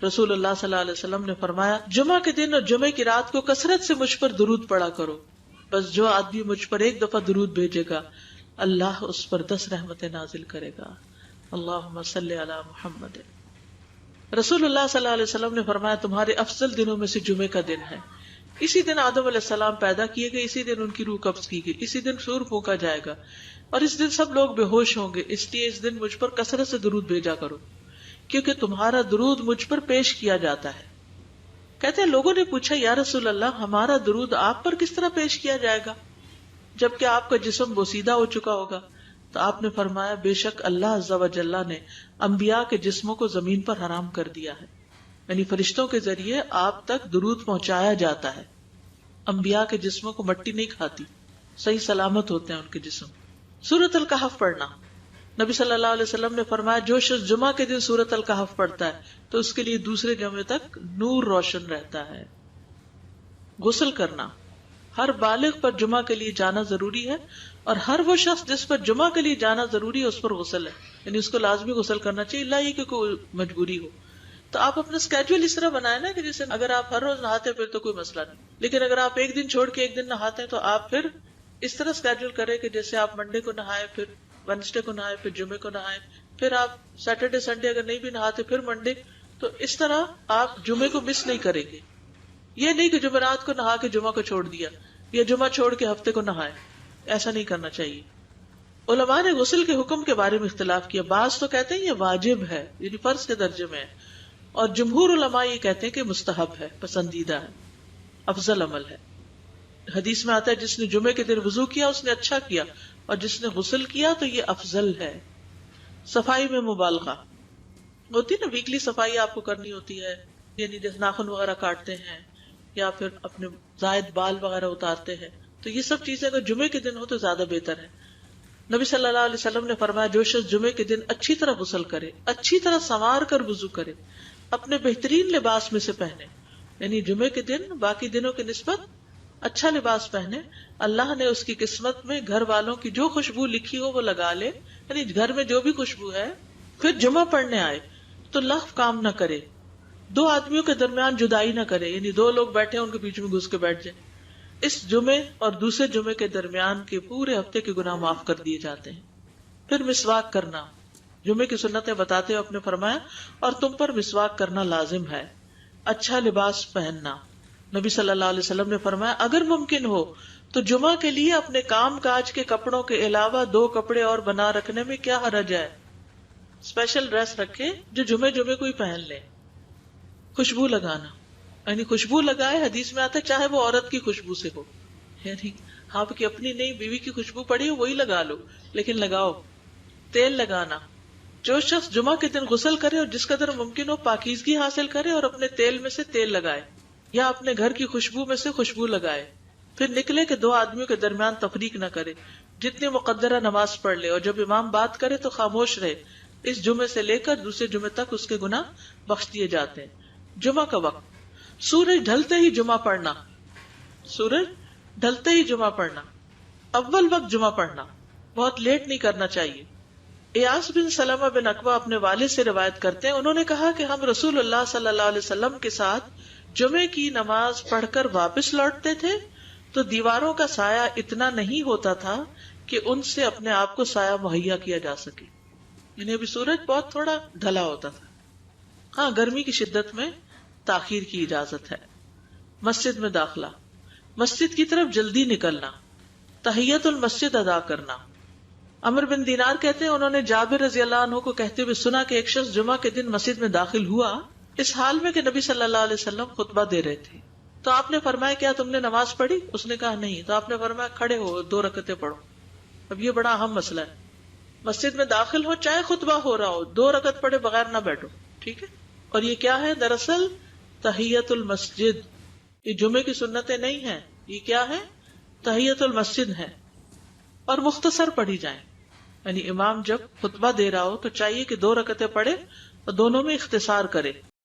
رسول اللہ صلی اللہ علیہ وسلم نے فرمایا جمعہ کے دن اور جمعے کی رات کو کثرت سے مجھ پر درود پڑا کرو، بس جو آدمی مجھ پر ایک دفعہ درود بھیجے گا اللہ اس پر 10 رحمتیں نازل کرے گا۔ اللہم صلی علی محمد۔ رسول اللہ صلی اللہ علیہ وسلم نے فرمایا تمہارے افضل دنوں میں سے جمعے کا دن ہے، اسی دن آدم علیہ السلام پیدا کیے گئے، اسی دن ان کی روح قبض کی گئی، اسی دن سور پھونکا جائے گا اور اس دن سب لوگ بے ہوش ہوں گے، اس لیے اس دن مجھ پر کثرت سے درود بھیجا کرو کیونکہ تمہارا درود مجھ پر پیش کیا جاتا ہے۔ کہتے ہیں لوگوں نے پوچھا یا رسول اللہ ہمارا درود آپ پر کس طرح پیش کیا جائے گا جبکہ آپ کا جسم بوسیدہ ہو چکا ہوگا؟ تو آپ نے فرمایا بے شک اللہ عز و جل نے انبیاء کے جسموں کو زمین پر حرام کر دیا ہے، یعنی فرشتوں کے ذریعے آپ تک درود پہنچایا جاتا ہے۔ انبیاء کے جسموں کو مٹی نہیں کھاتی، صحیح سلامت ہوتے ہیں ان کے جسم۔ سورۃ الکہف پڑھنا، نبی صلی اللہ علیہ وسلم نے فرمایا جو شخص جمعہ کے دن سورۃ الکہف پڑھتا ہے تو اس کے لیے دوسرے جمعے تک نور روشن رہتا ہے۔ غسل کرنا، ہر بالغ پر جمعہ کے لیے جانا ضروری ہے اور ہر وہ شخص جس پر جمعہ کے لیے جانا ضروری ہے اس پر غسل ہے، یعنی اس کو لازمی غسل کرنا چاہیے، اللہ یہ کہ کوئی مجبوری ہو۔ تو آپ اپنا اسکیجول اس طرح بنائیں نا کہ جیسے اگر آپ ہر روز نہاتے ہیں پھر تو کوئی مسئلہ نہیں، لیکن اگر آپ ایک دن چھوڑ کے ایک دن نہاتے ہیں تو آپ پھر اس طرح اسکیجول کریں کہ جیسے آپ منڈے کو نہائے، پھر وینسڈے کو نہائے، پھر جمعے کو نہائے، پھر آپ سیٹرڈے سنڈے اگر نہیں بھی نہاتے پھر منڈے، تو اس طرح آپ جمعے کو مس نہیں کریں گے۔ یہ نہیں کہ جمعرات کو نہا کے جمعہ کو چھوڑ دیا یا جمعہ چھوڑ کے ہفتے کو نہائے، ایسا نہیں کرنا چاہیے۔ علماء نے غسل کے حکم کے بارے میں اختلاف کیا، بعض تو کہتے ہیں یہ واجب ہے، یعنی فرض کے درجے میں ہے، اور جمہور علماء یہ کہتے ہیں کہ مستحب ہے، پسندیدہ ہے، افضل عمل ہے۔ حدیث میں آتا ہے جس نے جمعے کے دن وضو کیا اس نے اچھا کیا اور جس نے غسل کیا تو یہ افضل ہے۔ صفائی میں مبالغہ ہوتی نا، ویکلی صفائی آپ کو کرنی ہوتی ہے، یعنی جیسے ناخن وغیرہ کاٹتے ہیں یا پھر اپنے زائد بال وغیرہ اتارتے ہیں، تو یہ سب چیزیں اگر جمعے کے دن ہو تو زیادہ بہتر ہے۔ نبی صلی اللہ علیہ وسلم نے فرمایا جو شخص جمعے کے دن اچھی طرح غسل کرے، اچھی طرح سنوار کر وضو کرے، اپنے بہترین لباس میں سے پہنے، یعنی جمعے کے دن باقی دنوں کی نسبت اچھا لباس پہنے، اللہ نے اس کی قسمت میں گھر والوں کی جو خوشبو لکھی ہو وہ لگا لے، یعنی گھر میں جو بھی خوشبو ہے، پھر جمعہ پڑھنے آئے تو لغو کام نہ کرے، 2 آدمیوں کے درمیان جدائی نہ کرے، یعنی 2 لوگ بیٹھے ان کے بیچ میں گھس کے بیٹھ جائے۔ اس جمعے اور دوسرے جمعے کے درمیان کے پورے ہفتے کے گناہ معاف کر دیے جاتے ہیں۔ پھر مسواک کرنا، جمعے کی سنتیں بتاتے ہوئے آپ نے فرمایا اور تم پر مسواک کرنا لازم ہے۔ اچھا لباس پہننا، نبی صلی اللہ علیہ وسلم نے فرمایا اگر ممکن ہو تو جمعہ کے لیے اپنے کام کاج کے کپڑوں کے علاوہ 2 کپڑے اور بنا رکھنے میں کیا حرج ہے، اسپیشل ڈریس رکھے جو جمعے کو ہی پہن لے۔ خوشبو لگانا، یعنی خوشبو لگائے، حدیث میں آتا ہے چاہے وہ عورت کی خوشبو سے ہو، یعنی آپ کی اپنی نہیں بیوی کی خوشبو پڑی ہو وہی لگا لو، لیکن لگاؤ۔ تیل لگانا، جو شخص جمعہ کے دن غسل کرے اور جس قدر ممکن ہو پاکیزگی حاصل کرے اور اپنے تیل میں سے تیل لگائے یا اپنے گھر کی خوشبو میں سے خوشبو لگائے، پھر نکلے کہ 2 آدمیوں کے درمیان تفریق نہ کرے، جتنی مقدرہ نماز پڑھ لے اور جب امام بات کرے تو خاموش رہے، اس جمعے سے لے کر دوسرے جمعے تک اس کے گناہ بخش دیے جاتے ہیں۔ جمعہ کا وقت، سورج ڈھلتے ہی جمعہ پڑھنا، سورج ڈھلتے ہی جمعہ پڑھنا، اول وقت جمعہ پڑھنا، بہت لیٹ نہیں کرنا چاہیے۔ ایاس بن سلمہ بن عقبہ اپنے والد سے روایت کرتے ہیں، انہوں نے کہا کہ ہم رسول اللہ صلی اللہ علیہ وسلم کے ساتھ جمعے کی نماز پڑھ کر واپس لوٹتے تھے تو دیواروں کا سایہ اتنا نہیں ہوتا تھا کہ ان سے اپنے آپ کو سایہ مہیا کیا جا سکے، یعنی ابھی سورج بہت تھوڑا ڈھلا ہوتا تھا۔ ہاں گرمی کی شدت میں تاخیر کی اجازت ہے۔ مسجد میں داخلہ، مسجد کی طرف جلدی نکلنا، تحیت المسجد ادا کرنا۔ عمر بن دینار کہتے ہیں انہوں نے جابر رضی اللہ عنہ کو کہتے ہوئے سنا کہ ایک شخص جمعہ کے دن مسجد میں داخل ہوا اس حال میں کہ نبی صلی اللہ علیہ وسلم خطبہ دے رہے تھے، تو آپ نے فرمایا کیا تم نے نماز پڑھی؟ اس نے کہا نہیں، تو آپ نے فرمایا کھڑے ہو 2 رکعتیں پڑھو۔ اب یہ بڑا اہم مسئلہ ہے، مسجد میں داخل ہو چاہے خطبہ ہو رہا ہو 2 رکعت پڑھے بغیر نہ بیٹھو، ٹھیک ہے؟ اور یہ کیا ہے؟ دراصل تحیت المسجد، یہ جمعے کی سنتیں نہیں ہیں، یہ کیا ہے؟ تحیت المسجد ہے، اور مختصر پڑھی جائیں، یعنی امام جب خطبہ دے رہا ہو تو چاہیے کہ 2 رکعتیں پڑھے اور دونوں میں اختصار کرے۔